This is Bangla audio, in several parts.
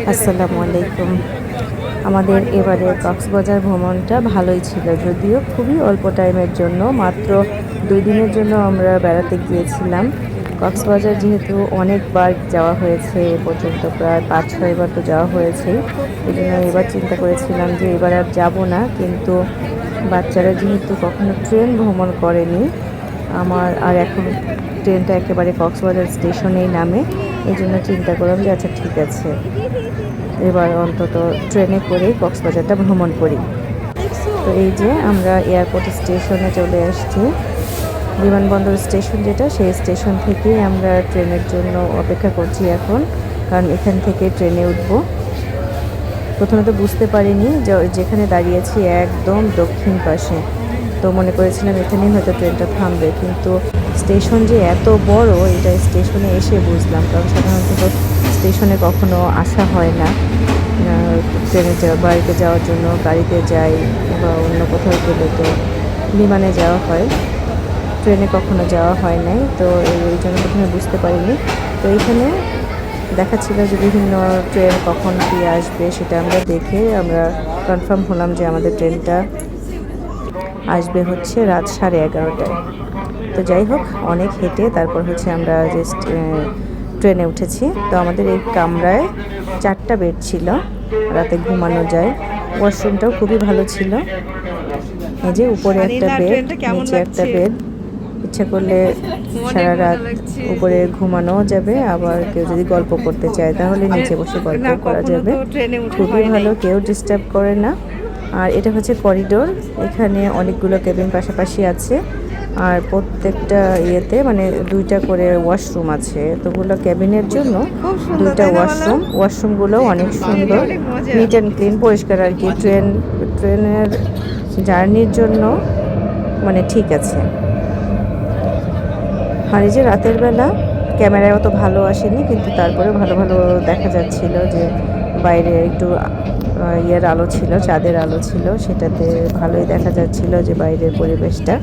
আসসালামু আলাইকুম। আমাদের এবারের কক্সবাজার ভ্রমণটা ভালোই ছিল, যদিও খুবই অল্প টাইমের জন্য, মাত্র 2 দিনের জন্য আমরা বেড়াতে গিয়েছিলাম। কক্সবাজার যেহেতু অনেকবার যাওয়া হয়েছে, এ পর্যন্ত প্রায় 5-6 বার তো যাওয়া হয়েছেই। এই জন্য এবার চিন্তা করেছিলাম যে এবার আর যাব না, কিন্তু বাচ্চারা যেহেতু কখনো ট্রেন ভ্রমণ করেনি, আমার আর এখন ট্রেনটা একেবারে কক্সবাজার স্টেশনেই নামে। এই জন্য চিন্তা করলাম যে আচ্ছা ঠিক আছে, এবার অন্তত ট্রেনে করেই কক্সবাজারটা ভ্রমণ করি। তো এই যে আমরা এয়ারপোর্ট স্টেশনে চলে আসছি। বিমানবন্দর স্টেশন যেটা, সেই স্টেশন থেকেই আমরা ট্রেনের জন্য অপেক্ষা করছি এখন, কারণ এখান থেকে ট্রেনে উঠবো। প্রথমে তো বুঝতে পারিনি যে যেখানে দাঁড়িয়েছি একদম দক্ষিণ পাশে, তো মনে করেছিলাম এখানেই হয়তো ট্রেনটা থামবে, কিন্তু স্টেশন যে এত বড় এটা স্টেশনে এসে বুঝলাম, কারণ সাধারণত স্টেশনে কখনো আসা হয় না। ট্রেনে বাড়িতে যাওয়ার জন্য গাড়িতে যাই বা অন্য কোথাও গেলে তো বিমানে যাওয়া হয়, ট্রেনে কখনো যাওয়া হয় নাই। তো এই জন্য প্রথমে বুঝতে পারিনি। তো এইখানে দেখাচ্ছিল যে বিভিন্ন ট্রেন কখন কী আসবে, সেটা আমরা দেখে আমরা কনফার্ম হলাম যে আমাদের ট্রেনটা আসবে হচ্ছে রাত 11:30টায়। তো যাই হোক, অনেক হেঁটে তারপর হচ্ছে আমরা যে ট্রেনে উঠেছি। তো আমাদের এই কামরায় 4টা বেড ছিল, রাতে ঘুমানো যায়। ওয়াশরুমটাও খুবই ভালো ছিল। এই যে উপরে একটা বেড, নিচে একটা বেড, ইচ্ছা করলে সারা রাত উপরে ঘুমানোও যাবে, আবার কেউ যদি গল্প করতে চায় তাহলে নিচে বসে গল্প করা যাবে। খুবই ভালো, কেউ ডিস্টার্ব করে না। আর এটা হচ্ছে করিডোর, এখানে অনেকগুলো কেবিন পাশাপাশি আছে, আর প্রত্যেকটা ইয়েতে মানে 2টা করে ওয়াশরুম আছে। তোগুলো কেবিনের জন্য 2টা ওয়াশরুমগুলোও অনেক সুন্দর, নিট অ্যান্ড ক্লিন, পরিষ্কার আর কি। ট্রেনের জার্নির জন্য মানে ঠিক আছে। আর এই যে রাতের বেলা ক্যামেরায় অত ভালো আসেনি, কিন্তু তারপরে ভালো ভালো দেখা যাচ্ছিল যে বাইরে একটু ইয়ের আলো ছিল, চাঁদের আলো ছিল, সেটাতে ভালোই দেখা যাচ্ছিল যে বাইরের পরিবেশটা,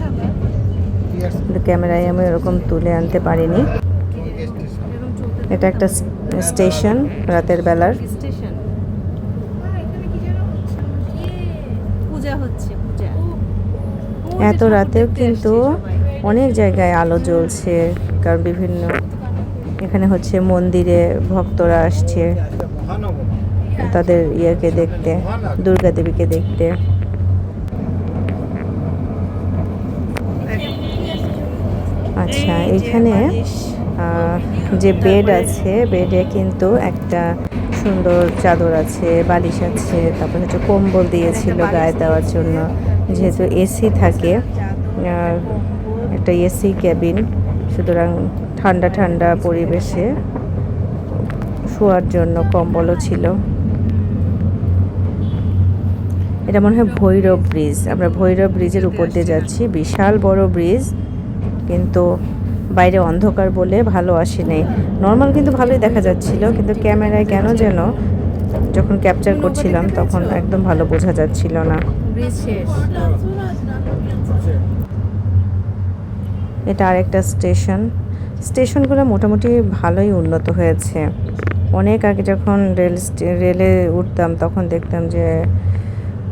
কিন্তু ক্যামেরায় আমি এরকম তুলে আনতে পারিনি। এটা একটা স্টেশন রাতের বেলার। এত রাতেও কিন্তু অনেক জায়গায় আলো জ্বলছে, কারণ বিভিন্ন এখানে হচ্ছে মন্দিরে ভক্তরা আসছে তাদের ইয়েকে দেখতে, দুর্গা দেবীকে দেখতে। আচ্ছা, এখানে যে বেড আছে, বেডে কিন্তু একটা সুন্দর চাদর আছে, বালিশ আছে, তারপর হচ্ছে কম্বল দিয়েছিল গায়ে দেওয়ার জন্য, যেহেতু এসি থাকে, একটা এসি ক্যাবিন, সুতরাং ঠান্ডা ঠান্ডা পরিবেশে শোয়ার জন্য কম্বলও ছিল। এটা মনে হয় ভৈরব ব্রিজ, আমরা ভৈরব ব্রিজের উপর দিয়ে যাচ্ছি, বিশাল বড় ব্রিজ, কিন্তু বাইরে অন্ধকার বলে ভালো আসেনি। নর্মাল কিন্তু ভালোই দেখা যাচ্ছিল, কিন্তু ক্যামেরায় কেন যেন যখন ক্যাপচার করছিলাম তখন একদম ভালো বোঝা যাচ্ছিল না। এটা আরেকটা স্টেশনগুলো মোটামুটি ভালোই উন্নত হয়েছে। অনেক আগে যখন রেলে উঠতাম তখন দেখতাম যে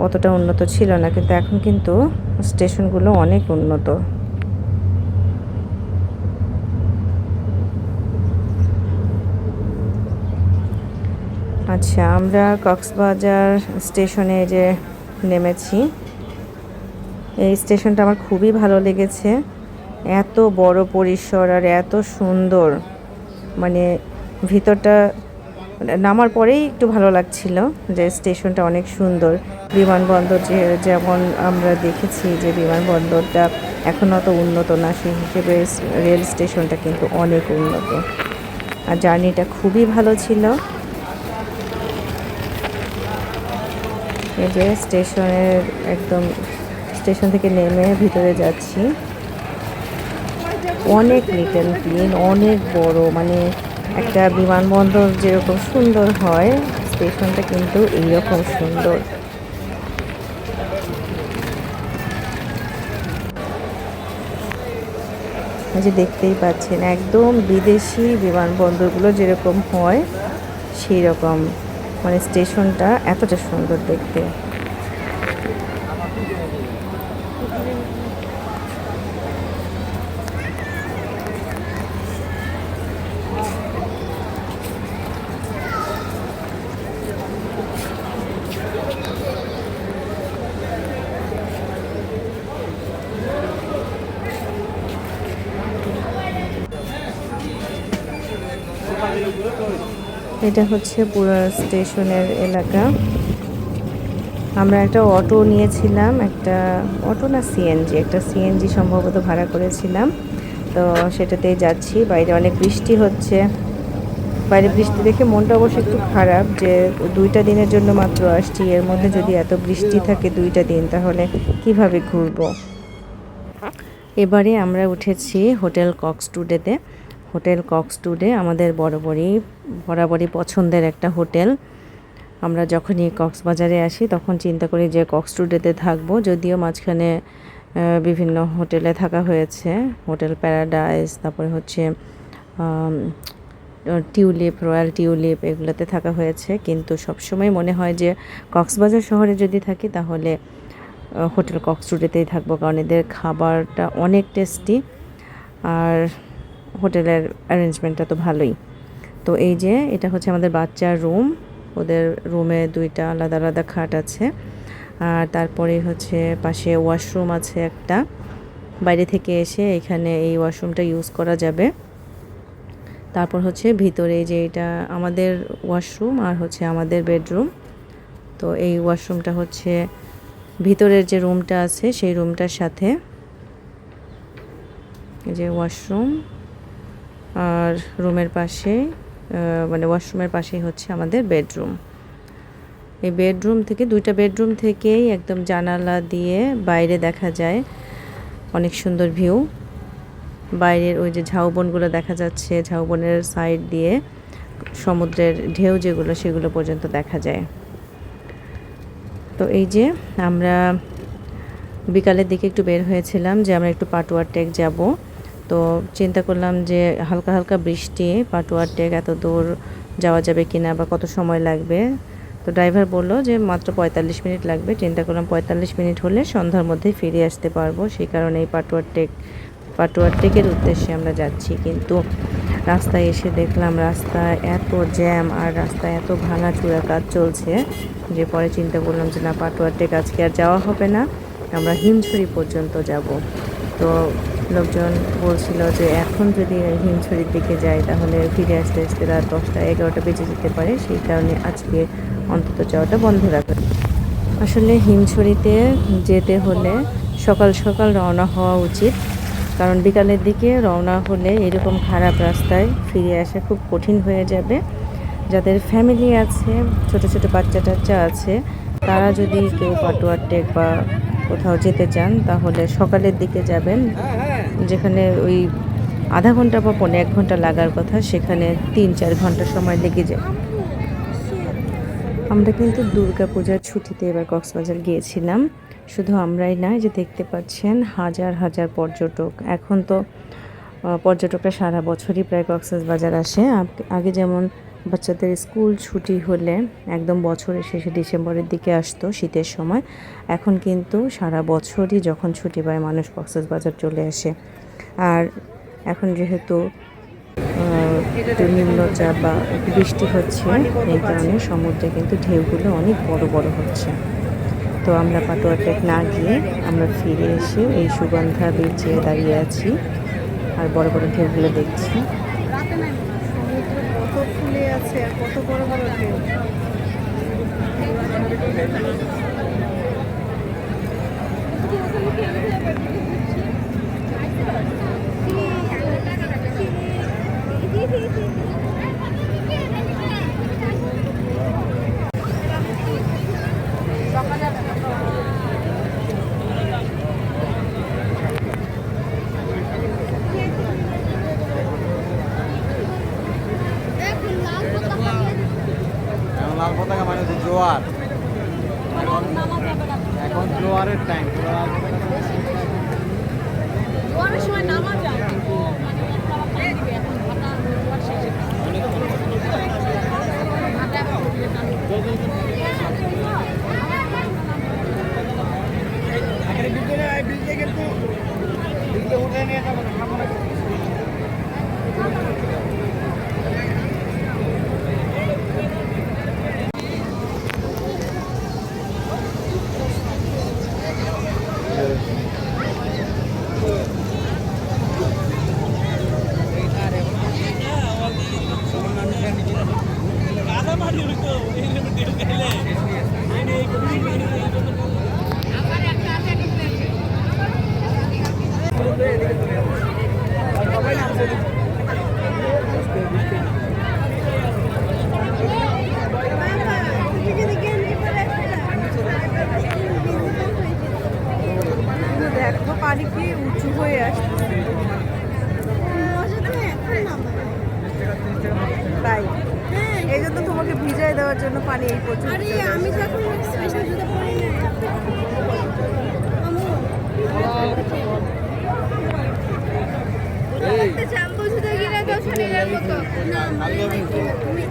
অতটা উন্নত ছিল না, কিন্তু এখন কিন্তু স্টেশনগুলো অনেক উন্নত। আচ্ছা, আমরা কক্সবাজার স্টেশনে যে নেমেছি, এই স্টেশনটা আমার খুবই ভালো লেগেছে। এত বড় পরিসর আর এত সুন্দর, মানে ভিতরটা নামার পরেই একটু ভালো লাগছিল যে স্টেশনটা অনেক সুন্দর। বিমানবন্দর যেমন আমরা দেখেছি যে বিমানবন্দরটা এখন অত উন্নত না, সেই হিসেবে রেল স্টেশনটা কিন্তু অনেক উন্নত, আর জার্নিটা খুবই ভালো ছিল। এই যে স্টেশনের একদম স্টেশন থেকে নেমে ভিতরে যাচ্ছি, অনেক নিট অ্যান্ড ক্লিন, অনেক বড়, মানে একটা বিমানবন্দর যেরকম সুন্দর হয় স্টেশনটা কিন্তু এইরকম সুন্দর। এই যে দেখতেই পাচ্ছেন একদম বিদেশি বিমানবন্দরগুলো যেরকম হয় সেই রকম মানে স্টেশনটা এতটা সুন্দর দেখতে। এটা হচ্ছে পুরো স্টেশনের এলাকা। আমরা একটা অটো নিয়েছিলাম, একটা অটো না সিএনজি, একটা সিএনজি সম্ভবত ভাড়া করেছিলাম। তো সেটাতেই যাচ্ছি। বাইরে অনেক বৃষ্টি হচ্ছে। বাইরে বৃষ্টি দেখে মনটা অবশ্য একটু খারাপ যে 2টা দিনের জন্য মাত্র আসছি, এর মধ্যে যদি এত বৃষ্টি থাকে 2টা দিন তাহলে কিভাবে ঘুরবো। এবারে আমরা উঠেছি হোটেল কক্সটুডেতে। হোটেল কক্সটুডে আমাদের বরাবরই পছন্দের একটা হোটেল। আমরা যখনই কক্সবাজারে আসি তখন চিন্তা করি যে কক্সটুডেতে থাকবো, যদিও মাঝখানে বিভিন্ন হোটেলে থাকা হয়েছে, হোটেল প্যারাডাইস, তারপরে হচ্ছে টিউলিপ, রয়্যাল টিউলিপ, এগুলোতে থাকা হয়েছে। কিন্তু সবসময় মনে হয় যে কক্সবাজার শহরে যদি থাকি তাহলে হোটেল কক্সটুডেতেই থাকবো, কারণ এদের খাবারটা অনেক টেস্টি আর হোটেলের অ্যারেঞ্জমেন্টটা তো ভালোই। তো এই যে এটা হচ্ছে আমাদের বাচ্চার রুম। ওদের রুমে 2টা আলাদা আলাদা খাট আছে। আর তারপরে হচ্ছে পাশে ওয়াশরুম আছে একটা। বাইরে থেকে এসে এখানে এই ওয়াশরুমটা ইউজ করা যাবে। তারপর হচ্ছে ভিতরে যে এটা আমাদের ওয়াশরুম আর হচ্ছে আমাদের বেডরুম। তো এই ওয়াশরুমটা হচ্ছে ভিতরের যে রুমটা আছে সেই রুমটার সাথে, যে ওয়াশরুম আর রুমের পাশে মানে ওয়াশরুমের পাশেই হচ্ছে আমাদের বেডরুম। এই বেডরুম থেকে 2টা বেডরুম থেকেই একদম জানালা দিয়ে বাইরে দেখা যায় অনেক সুন্দর ভিউ। বাইরের ওই যে ঝাউবনগুলো দেখা যাচ্ছে, ঝাউবনের সাইড দিয়ে সমুদ্রের ঢেউ যেগুলো সেগুলো পর্যন্ত দেখা যায়। তো এই যে আমরা বিকালের দিকে একটু বের হয়েছিলাম যে আমরা একটু পাটুয়ার টেক যাব। তো চিন্তা করলাম যে হালকা হালকা বৃষ্টি, পাটুয়ার টেক এত দূর যাওয়া যাবে কিনা বা কত সময় লাগবে। তো ড্রাইভার বললো যে মাত্র 45 মিনিট লাগবে। চিন্তা করলাম 45 মিনিট হলে সন্ধ্যার মধ্যে ফিরে আসতে পারবো, সেই কারণে এই পাটুয়ার টেকের উদ্দেশ্যে আমরা যাচ্ছি। কিন্তু রাস্তায় এসে দেখলাম রাস্তায় এত জ্যাম আর রাস্তায় এত ভাঙাচুরা কাজ চলছে যে পরে চিন্তা করলাম যে না, পাটুয়ার টেক আজকে আর যাওয়া হবে না, আমরা হিমছড়ি পর্যন্ত যাব। তো লোকজন বলছিল যে এখন যদি হিমছড়ির দিকে যাই তাহলে ফিরে আসতে আসতে রাত 10টা 11টা বেজে যেতে পারে, সেই কারণে আজকে অন্তত যাওয়াটা বন্ধ রাখবে। আসলে হিমছড়িতে যেতে হলে সকাল সকাল রওনা হওয়া উচিত, কারণ বিকালের দিকে রওনা হলে এরকম খারাপ রাস্তায় ফিরে আসা খুব কঠিন হয়ে যাবে। যাদের ফ্যামিলি আছে, ছোট ছোট বাচ্চা টাচ্চা আছে, তারা যদি কেউ পাটুয়ার টেক বা কোথাও যেতে চান তাহলে সকালের দিকে যাবেন, যেখানে ওই আধা ঘন্টা বা 1 ঘন্টা লাগার কথা সেখানে 3-4 ঘন্টা সময় লেগে যায়। আমরা কিন্তু দুর্গাপূজার ছুটিতে এবার কক্সবাজার গিয়েছিলাম। শুধু আমরাই না, যে দেখতে পাচ্ছেন হাজার হাজার পর্যটক। এখন তো পর্যটকরা সারা বছরই প্রায় কক্সবাজার আসে। আগে যেমন বাচ্চাদের স্কুল ছুটি হলে একদম বছরের শেষে ডিসেম্বরের দিকে আসতো শীতের সময়, এখন কিন্তু সারা বছরই যখন ছুটি পায় মানুষ কক্সবাজার চলে আসে। আর এখন যেহেতু একটু নিম্নচাপ বা বৃষ্টি হচ্ছে, এই কারণে সমুদ্রে কিন্তু ঢেউগুলো অনেক বড় বড় হচ্ছে। তো আমরা পাটুয়া টেক না গিয়ে আমরা ফিরে এসে এই সুগন্ধা বিচে দাঁড়িয়ে আছি আর বড় বড় ঢেউগুলো দেখছি। কত ফুলে আছে, কত বড় বড় ঢেউ। লাল পতাকা মানে হচ্ছে জোয়ার, এখন জোয়ারের টাইম। জোয়ারের সময় নামা যায়। দেখো পানি কি উঁচু হয়ে আসছে তাই এই জন্য তোমাকে ভিজাই দেওয়ার জন্য পানি এই প্রচুর আরে আমি যখন স্পেশাল জুতো পরি না একটা জাম্বো জুতো কিনে দাও শরীরের মতো না তুমি